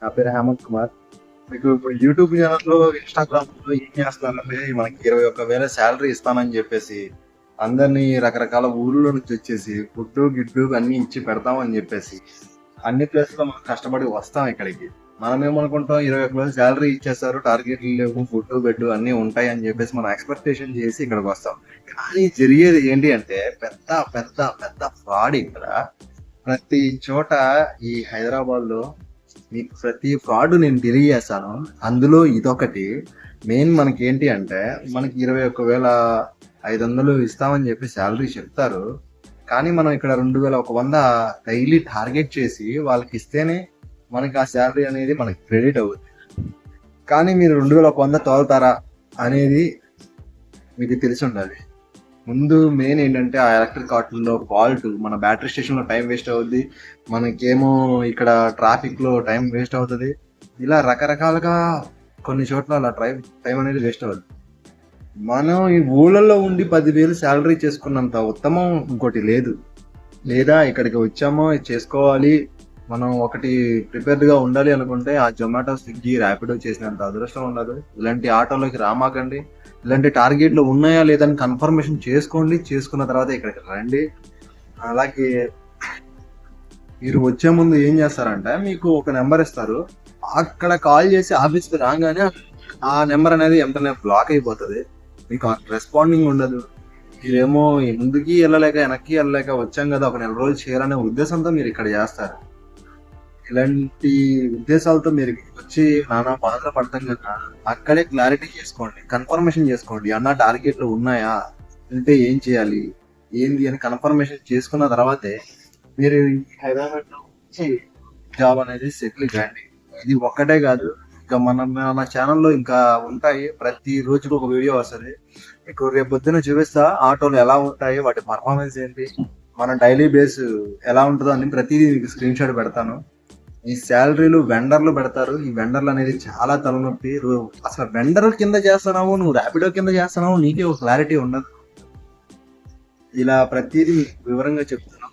నా పేరు హేమంత్ కుమార్. మీకు ఇప్పుడు యూట్యూబ్ ఛానల్లో, ఇన్‌స్టాగ్రామ్‌లో ఏం చేస్తున్నారంటే మనకి 21,000 సాలరీ ఇస్తానని చెప్పేసి అందరినీ రకరకాల ఊర్ల నుంచి వచ్చేసి ఫుడ్డు, గిడ్డు అన్నీ ఇచ్చి పెడతామని చెప్పేసి అన్ని ప్లేస్‌లో మనం కష్టపడి వస్తాం ఇక్కడికి. మనమేమనుకుంటాం 21,000 సాలరీ ఇచ్చేస్తారు, టార్గెట్లు లేవు, ఫుడ్డు, బెడ్డు అన్నీ ఉంటాయి అని చెప్పేసి మనం ఎక్స్‌పెక్టేషన్ చేసి ఇక్కడికి వస్తాం. కానీ జరిగేది ఏంటి అంటే పెద్ద పెద్ద పెద్ద ఫ్రాడ్ ఇక్కడ. ప్రతి చోట ఈ హైదరాబాద్‌లో మీకు ప్రతి ఫ్రాడ్ నేను తెలియజేస్తాను. అందులో ఇదొకటి. మెయిన్ మనకేంటి అంటే మనకి 21,500 ఇస్తామని చెప్పి సాలరీ చెప్తారు. కానీ మనం ఇక్కడ 2,100 డైలీ టార్గెట్ చేసి వాళ్ళకి ఇస్తేనే మనకి ఆ సాలరీ అనేది మనకి క్రెడిట్ అవుద్ది. కానీ మీరు 2,100 తోలుతారా అనేది మీకు తెలిసి ఉండాలి. ముందు మెయిన్ ఏంటంటే ఆ ఎలక్ట్రిక్ ఆటోలో ఫాల్ట్, మన బ్యాటరీ స్టేషన్లో టైం వేస్ట్ అవుద్ది, మనకేమో ఇక్కడ ట్రాఫిక్లో టైం వేస్ట్ అవుతుంది. ఇలా రకరకాలుగా కొన్ని చోట్ల అలా టైం అనేది వేస్ట్ అవుద్ది. మనం ఈ ఊళ్ళల్లో ఉండి 10,000 శాలరీ చేసుకున్నంత ఉత్తమం ఇంకోటి లేదు. లేదా ఇక్కడికి వచ్చామో ఇది చేసుకోవాలి, మనం ఒకటి ప్రిపేర్డ్గా ఉండాలి అనుకుంటే ఆ జొమాటో, స్విగ్గీ, ర్యాపిడో చేసినంత అదృష్టం ఉండదు. ఇలాంటి ఆటోలోకి రామాకండి. ఇలాంటి టార్గెట్లు ఉన్నాయా లేదని కన్ఫర్మేషన్ చేసుకోండి. చేసుకున్న తర్వాత ఇక్కడికి రండి. అలాగే మీరు వచ్చే ముందు ఏం చేస్తారంటే మీకు ఒక నెంబర్ ఇస్తారు. అక్కడ కాల్ చేసి ఆఫీస్కి రాగానే ఆ నెంబర్ అనేది వెంటనే బ్లాక్ అయిపోతుంది. మీకు రెస్పాండింగ్ ఉండదు. మీరేమో ముందుకి వెళ్ళలేక వెనక్కి వెళ్ళలేక వచ్చాం కదా ఒక నెల రోజులు చేయాలనే ఉద్దేశంతో మీరు ఇక్కడ చేస్తారు. ఇలాంటి ఉద్దేశాలతో మీరు వచ్చి నానా బాధలు పడతాం కదా, అక్కడే క్లారిటీ చేసుకోండి, కన్ఫర్మేషన్ చేసుకోండి. అన్న టార్గెట్లు ఉన్నాయా, అంటే ఏం చేయాలి, ఏంది అని కన్ఫర్మేషన్ చేసుకున్న తర్వాతే మీరు హైదరాబాద్ లో వచ్చి జాబ్ అనేది సెటిల్ చేయండి. ఇది ఒక్కటే కాదు, ఇంకా మన ఛానల్లో ఇంకా ఉంటాయి. ప్రతి రోజుకి ఒక వీడియో వస్తుంది. మీకు రేపు పొద్దున్న చూపిస్తా ఆటోలు ఎలా ఉంటాయి, వాటి పర్ఫార్మెన్స్ ఏంటి, మన డైలీ బేస్ ఎలా ఉంటుందో అని ప్రతిదీ మీకు స్క్రీన్ షాట్ పెడతాను. ఈ శాలరీలు వెండర్లు పెడతారు. ఈ వెండర్లు అనేది చాలా తలనొప్పి. అసలు వెండర్ కింద చేస్తున్నావు, నువ్వు ర్యాపిడో కింద చేస్తున్నావు, నీకే ఒక క్లారిటీ ఉండదు. ఇలా ప్రతిదీ వివరంగా చెప్తున్నాం.